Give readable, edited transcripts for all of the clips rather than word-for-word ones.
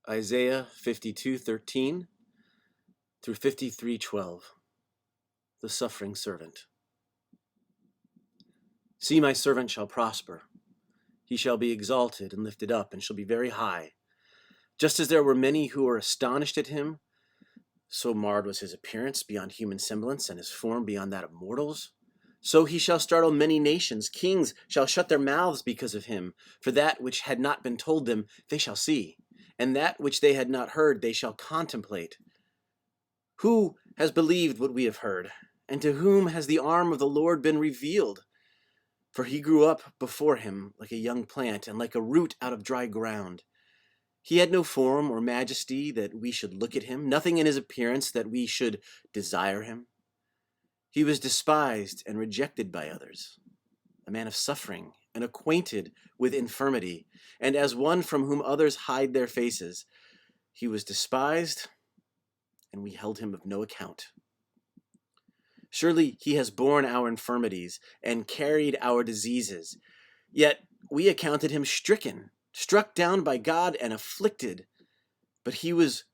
Isaiah 52:13 through 53:12. The suffering servant. See, my servant shall prosper. He shall be exalted and lifted up, and shall be very high. Just as there were many who were astonished at him, so marred was his appearance beyond human semblance, and his form beyond that of mortals. So he shall startle many nations. Kings shall shut their mouths because of him. For that which had not been told them, they shall see, and that which they had not heard, they shall contemplate. Who has believed what we have heard? And to whom has the arm of the Lord been revealed? For he grew up before him like a young plant, and like a root out of dry ground. He had no form or majesty that we should look at him, nothing in his appearance that we should desire him. He was despised and rejected by others, a man of suffering and acquainted with infirmity, and as one from whom others hide their faces. He was despised, and we held him of no account. Surely he has borne our infirmities and carried our diseases. Yet we accounted him stricken, struck down by God, and afflicted. But he was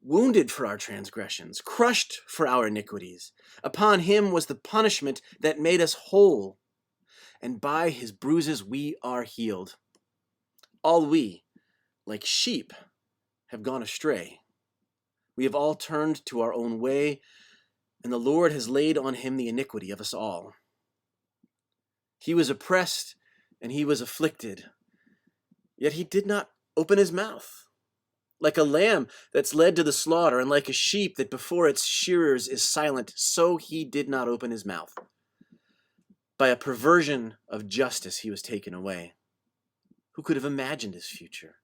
wounded for our transgressions, crushed for our iniquities. Upon him was the punishment that made us whole, and by his bruises we are healed. All we, like sheep, have gone astray. We have all turned to our own way, and the Lord has laid on him the iniquity of us all. He was oppressed and he was afflicted, yet he did not open his mouth. Like a lamb that's led to the slaughter, and like a sheep that before its shearers is silent, so he did not open his mouth. By a perversion of justice he was taken away. Who could have imagined his future?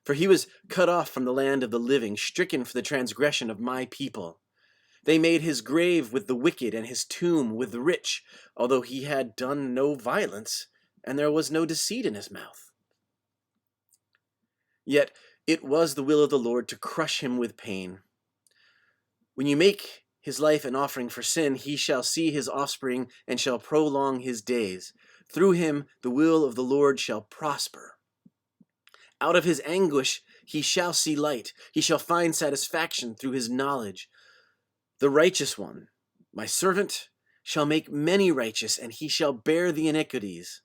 For he was cut off from the land of the living, stricken for the transgression of my people. They made his grave with the wicked and his tomb with the rich, although he had done no violence, and there was no deceit in his mouth. Yet it was the will of the Lord to crush him with pain. When you make his life an offering for sin, he shall see his offspring and shall prolong his days. Through him the will of the Lord shall prosper. Out of his anguish he shall see light. He shall find satisfaction through his knowledge. The righteous one, my servant, shall make many righteous, and he shall bear the iniquities.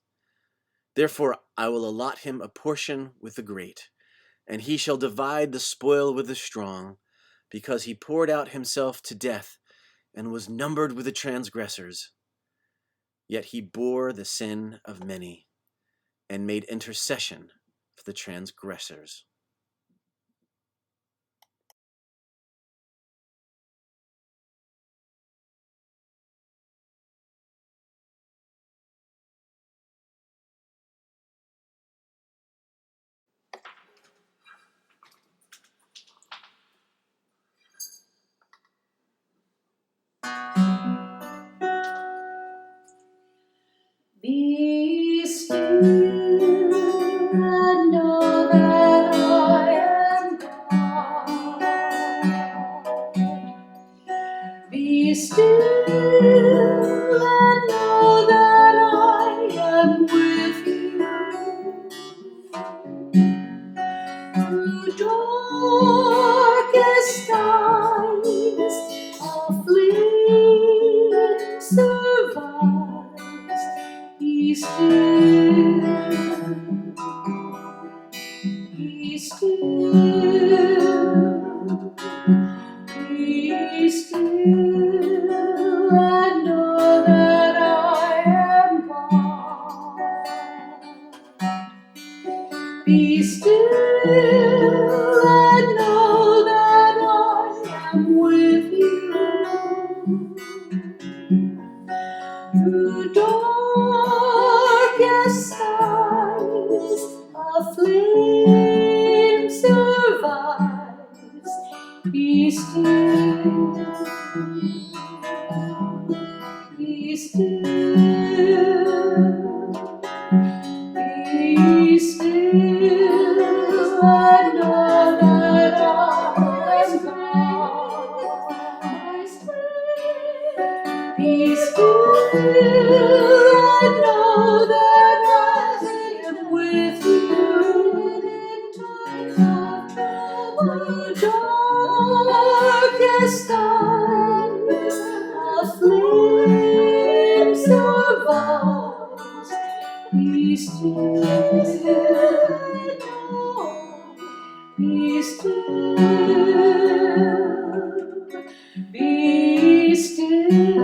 Therefore I will allot him a portion with the great, and he shall divide the spoil with the strong, because he poured out himself to death and was numbered with the transgressors. Yet he bore the sin of many and made intercession for the transgressors. Be still and know that I am God. Be still and know that I am with you. Through darkest times, a flame survives. Be still, be still, be still, and know that I am God. Be still and know that I am with you. Through darkest skies, a flame survives. Be still, be still, be still, and know that I am God. Be still and know that I am with you in times of trouble. vows. Be still, be still, be still,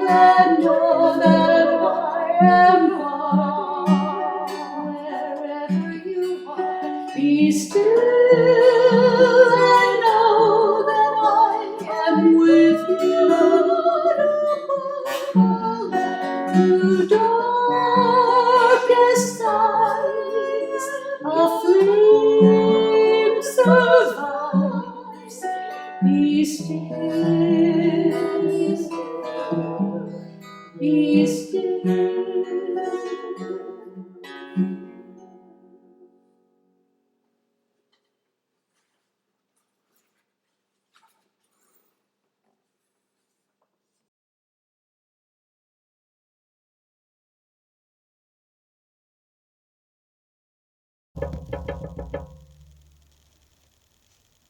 and know that I am God. Wherever you are, be still, and know that I am with you. Through darkest eyes, a flame survives. Be still, be still.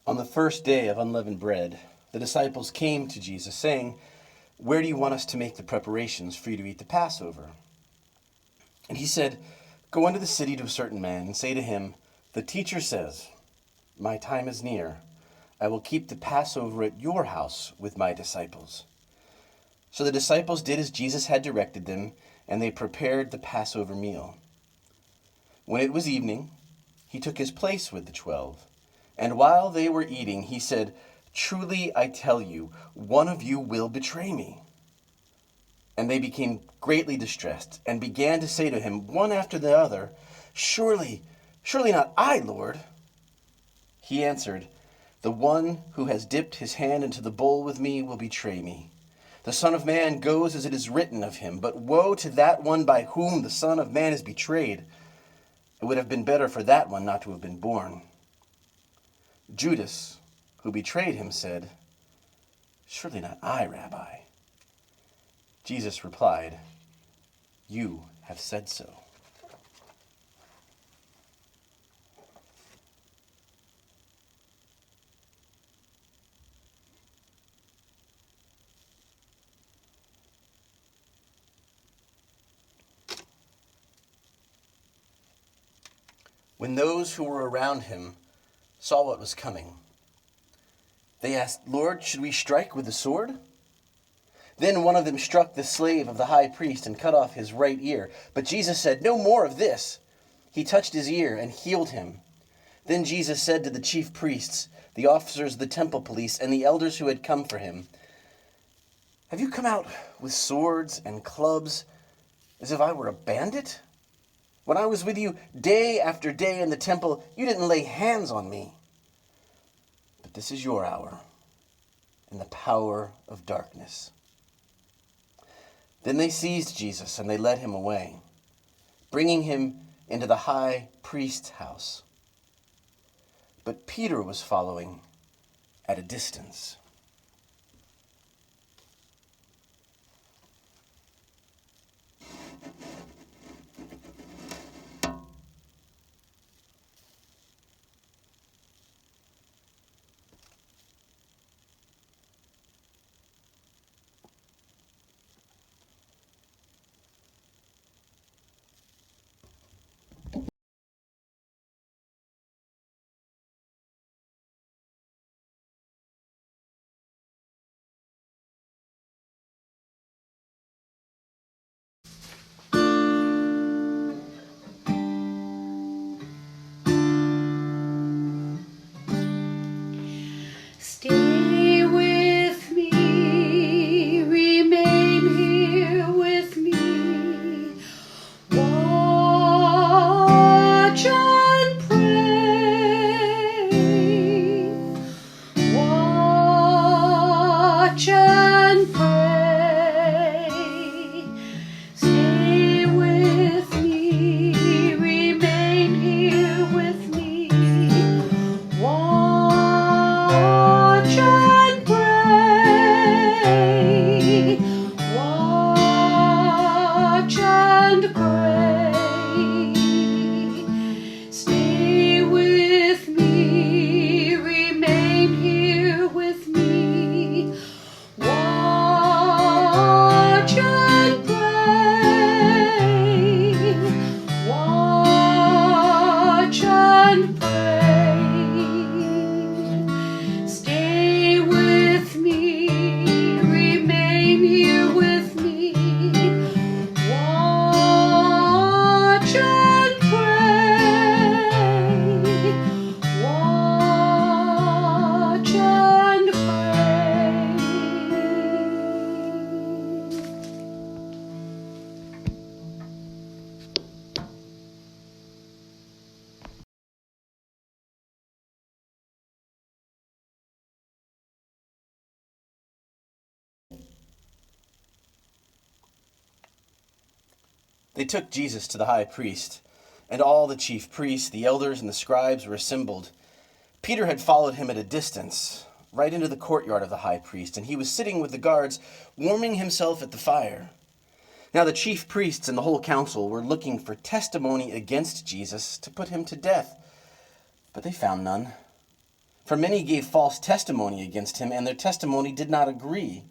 On the first day of unleavened bread, the disciples came to Jesus, saying, "Where do you want us to make the preparations for you to eat the Passover?" And he said, "Go into the city to a certain man and say to him, 'The teacher says, my time is near. I will keep the Passover at your house with my disciples.'" So the disciples did as Jesus had directed them, and they prepared the Passover meal. When it was evening, he took his place with the 12. And while they were eating, he said, "Truly I tell you, one of you will betray me." And they became greatly distressed and began to say to him, one after the other, surely not I, Lord." He answered, "The one who has dipped his hand into the bowl with me will betray me. The Son of Man goes as it is written of him, but woe to that one by whom the Son of Man is betrayed. It would have been better for that one not to have been born." Judas, who betrayed him, said, "Surely not I, Rabbi." Jesus replied, "You have said so." When those who were around him saw what was coming, they asked, "Lord, should we strike with the sword?" Then one of them struck the slave of the high priest and cut off his right ear. But Jesus said, "No more of this." He touched his ear and healed him. Then Jesus said to the chief priests, the officers of the temple police, and the elders who had come for him, "Have you come out with swords and clubs as if I were a bandit? When I was with you day after day in the temple, you didn't lay hands on me. But this is your hour and the power of darkness." Then they seized Jesus and they led him away, bringing him into the high priest's house. But Peter was following at a distance. Stay with me, remain here with me, watch and pray, watch and pray. Stay with me, remain here with me, watch They took Jesus to the high priest, and all the chief priests, the elders, and the scribes were assembled. Peter had followed him at a distance, right into the courtyard of the high priest, and he was sitting with the guards, warming himself at the fire. Now the chief priests and the whole council were looking for testimony against Jesus to put him to death, but they found none. For many gave false testimony against him, and their testimony did not agree.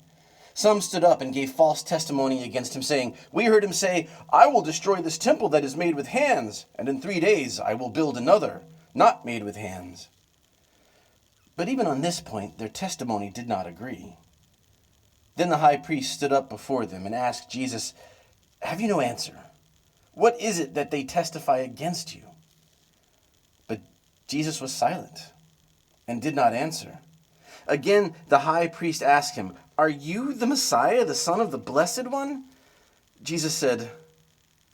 Some stood up and gave false testimony against him, saying, "We heard him say, 'I will destroy this temple that is made with hands, and in 3 days I will build another, not made with hands.'" But even on this point, their testimony did not agree. Then the high priest stood up before them and asked Jesus, "Have you no answer? What is it that they testify against you?" But Jesus was silent and did not answer. Again, the high priest asked him, "Are you the Messiah, the Son of the Blessed One?" Jesus said,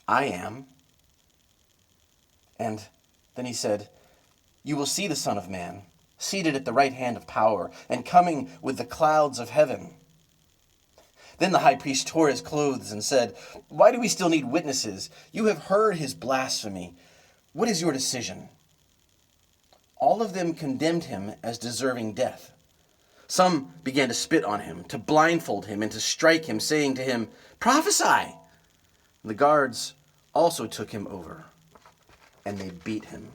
"I am." And then he said, "You will see the Son of Man, seated at the right hand of power, and coming with the clouds of heaven." Then the high priest tore his clothes and said, "Why do we still need witnesses? You have heard his blasphemy. What is your decision?" All of them condemned him as deserving death. Some began to spit on him, to blindfold him, and to strike him, saying to him, "Prophesy!" The guards also took him over, and they beat him.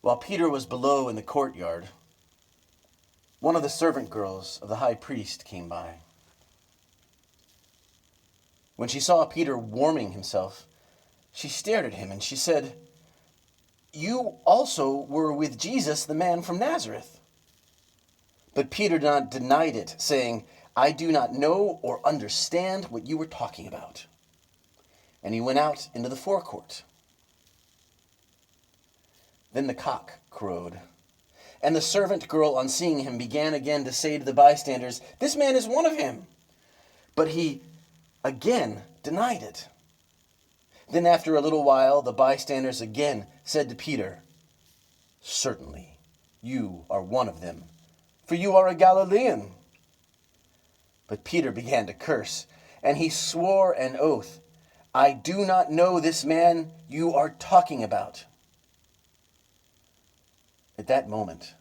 While Peter was below in the courtyard, one of the servant girls of the high priest came by. When she saw Peter warming himself, she stared at him and she said, "You also were with Jesus, the man from Nazareth." But Peter denied it, saying, "I do not know or understand what you were talking about." And he went out into the forecourt. Then the cock crowed, and the servant girl, on seeing him, began again to say to the bystanders, "This man is one of him." But he again denied it. Then after a little while, the bystanders again said to Peter, "Certainly, you are one of them, for you are a Galilean." But Peter began to curse, and he swore an oath, "I do not know this man you are talking about." At that moment,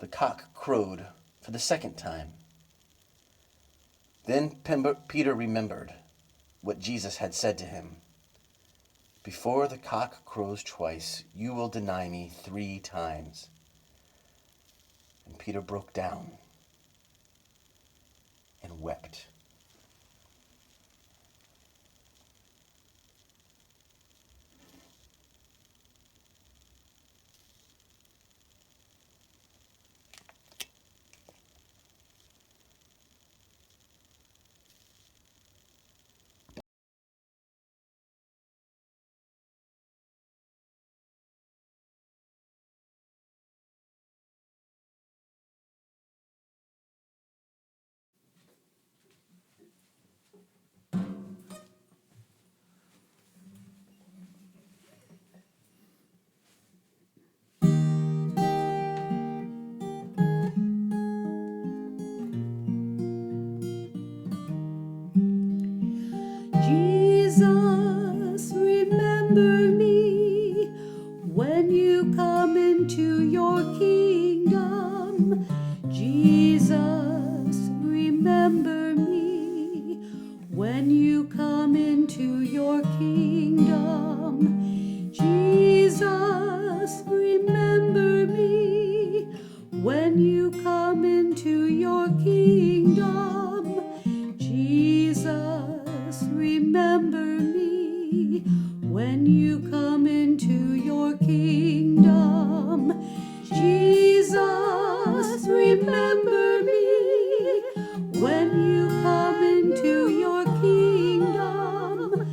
the cock crowed for the second time. Then Peter remembered what Jesus had said to him, "Before the cock crows twice, you will deny me 3 times." And Peter broke down and wept. Jesus, remember me when you come into your kingdom. Jesus, remember me when you come into your kingdom. Jesus, remember me when you come into your kingdom. Jesus, remember me when you come into your kingdom. Jesus, remember me when you come into your kingdom.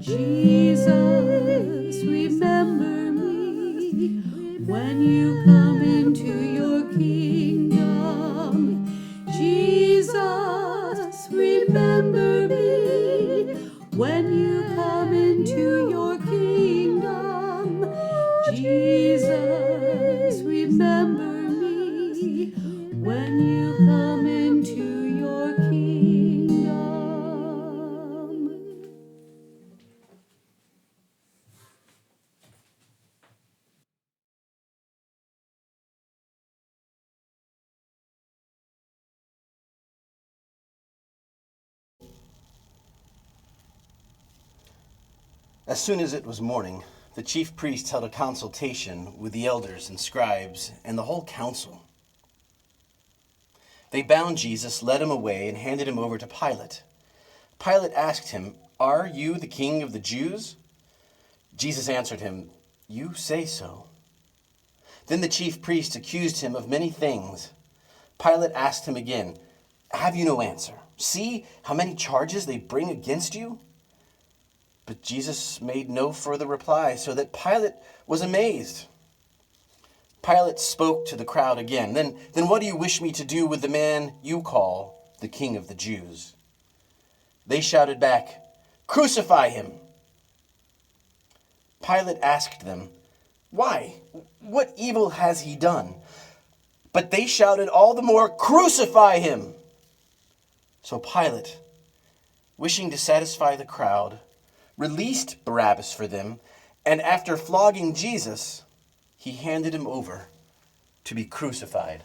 Jesus, remember me when you come into your kingdom. Jesus, remember me when you come into your kingdom. Jesus, remember me when you come into your kingdom. As soon as it was morning, the chief priests held a consultation with the elders and scribes and the whole council. They bound Jesus, led him away, and handed him over to Pilate. Pilate asked him, "Are you the king of the Jews?" Jesus answered him, "You say so." Then the chief priests accused him of many things. Pilate asked him again, "Have you no answer? See how many charges they bring against you?" But Jesus made no further reply, so that Pilate was amazed. Pilate spoke to the crowd again. Then what do you wish me to do with the man you call the King of the Jews?" They shouted back, "Crucify him!" Pilate asked them, "Why? What evil has he done?" But they shouted all the more, "Crucify him!" So Pilate, wishing to satisfy the crowd, released Barabbas for them, and after flogging Jesus, he handed him over to be crucified.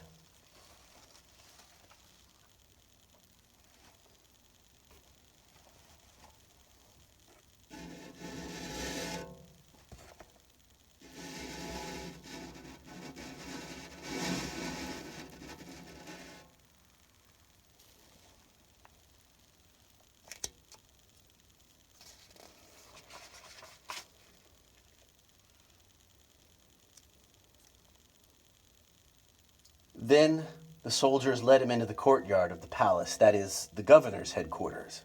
Then the soldiers led him into the courtyard of the palace, that is, the governor's headquarters.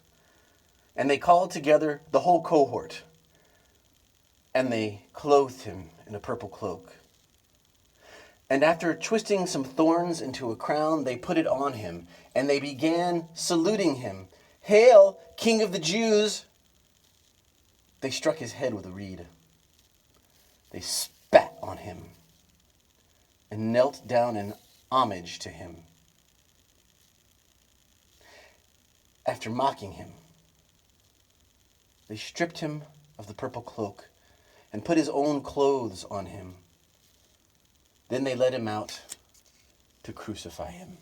And they called together the whole cohort, and they clothed him in a purple cloak. And after twisting some thorns into a crown, they put it on him, and they began saluting him. "Hail, King of the Jews!" They struck his head with a reed. They spat on him and knelt down in homage to him. After mocking him, they stripped him of the purple cloak and put his own clothes on him. Then they led him out to crucify him.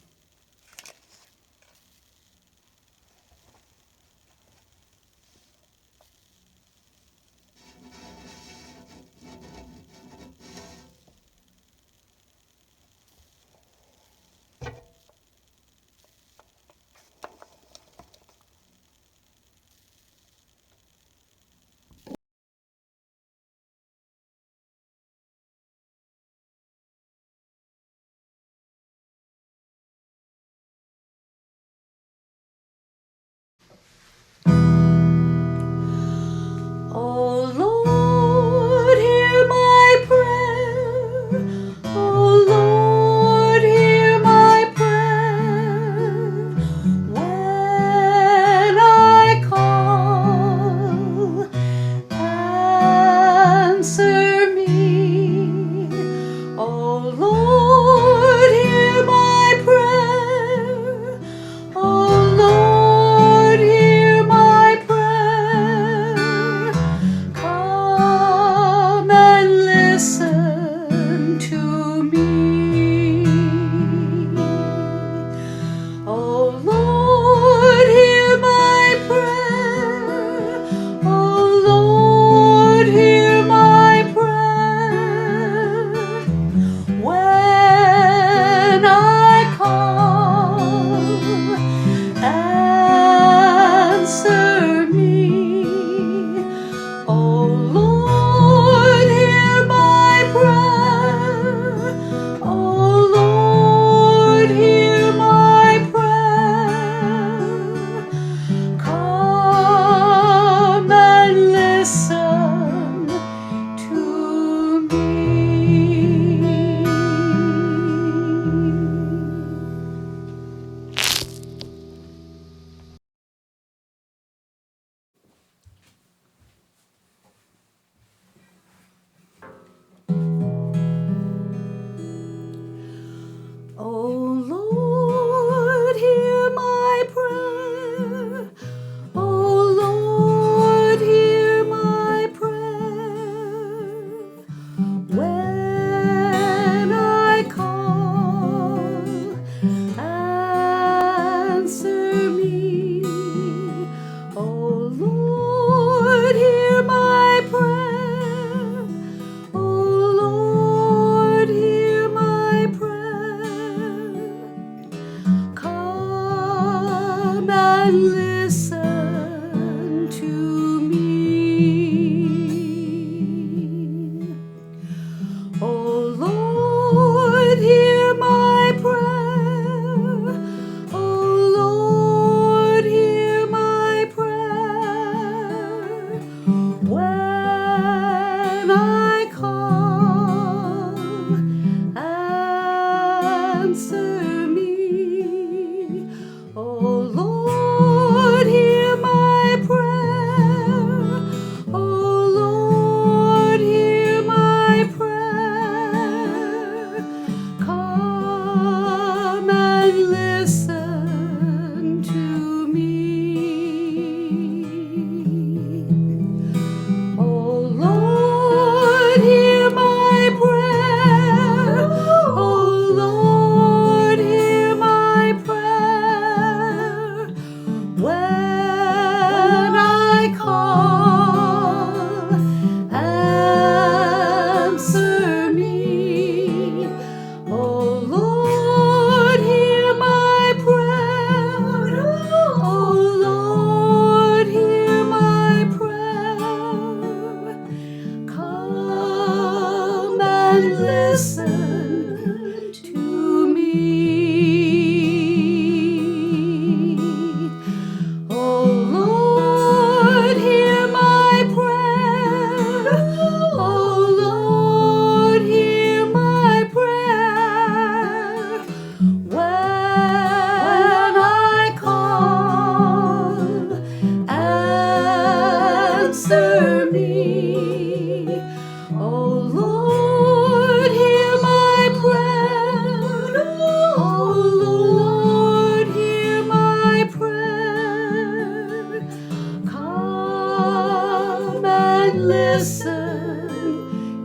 listen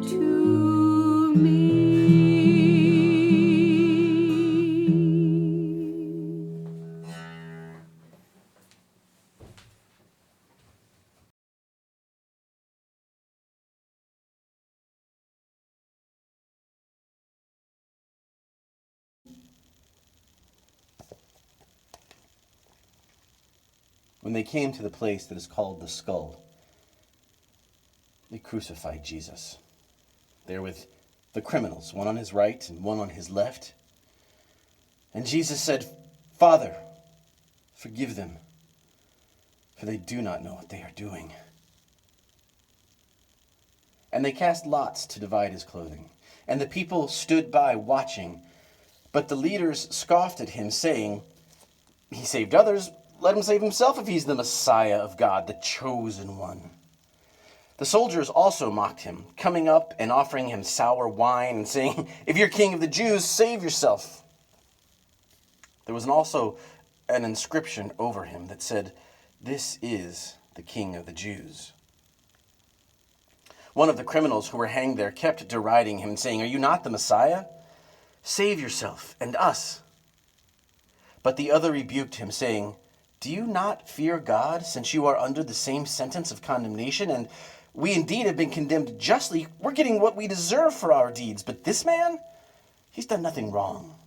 to me. When they came to the place that is called the Skull, they crucified Jesus, there with the criminals, one on his right and one on his left. And Jesus said, "Father, forgive them, for they do not know what they are doing." And they cast lots to divide his clothing. And the people stood by watching. But the leaders scoffed at him, saying, "He saved others. Let him save himself if he's the Messiah of God, the chosen one." The soldiers also mocked him, coming up and offering him sour wine and saying, "If you're king of the Jews, save yourself." There was also an inscription over him that said, "This is the King of the Jews." One of the criminals who were hanged there kept deriding him, saying, "Are you not the Messiah? Save yourself and us." But the other rebuked him, saying, "Do you not fear God, since you are under the same sentence of condemnation? And we indeed have been condemned justly. We're getting what we deserve for our deeds. But this man, he's done nothing wrong."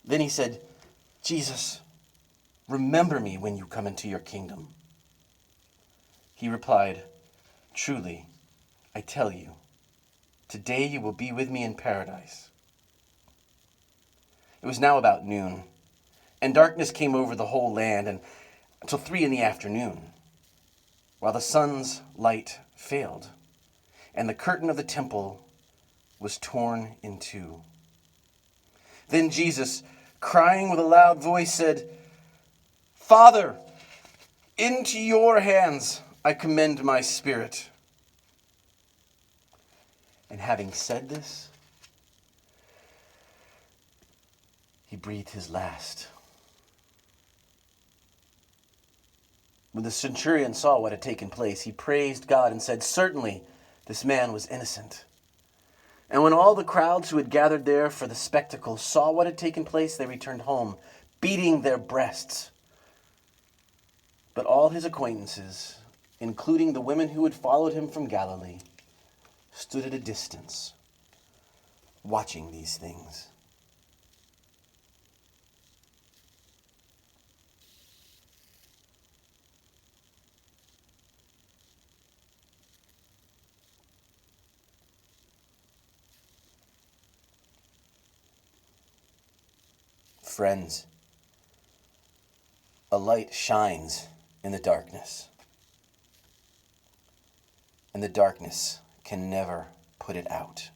Then he said, "Jesus, remember me when you come into your kingdom." He replied, "Truly, I tell you, today you will be with me in paradise." It was now about noon, and darkness came over the whole land until 3 p.m, while the sun's light failed, and the curtain of the temple was torn in two. Then Jesus, crying with a loud voice, said, "Father, into your hands I commend my spirit." And having said this, he breathed his last. When the centurion saw what had taken place, he praised God and said, "Certainly this man was innocent." And when all the crowds who had gathered there for the spectacle saw what had taken place, they returned home, beating their breasts. But all his acquaintances, including the women who had followed him from Galilee, stood at a distance, watching these things. Friends, a light shines in the darkness, and the darkness can never put it out.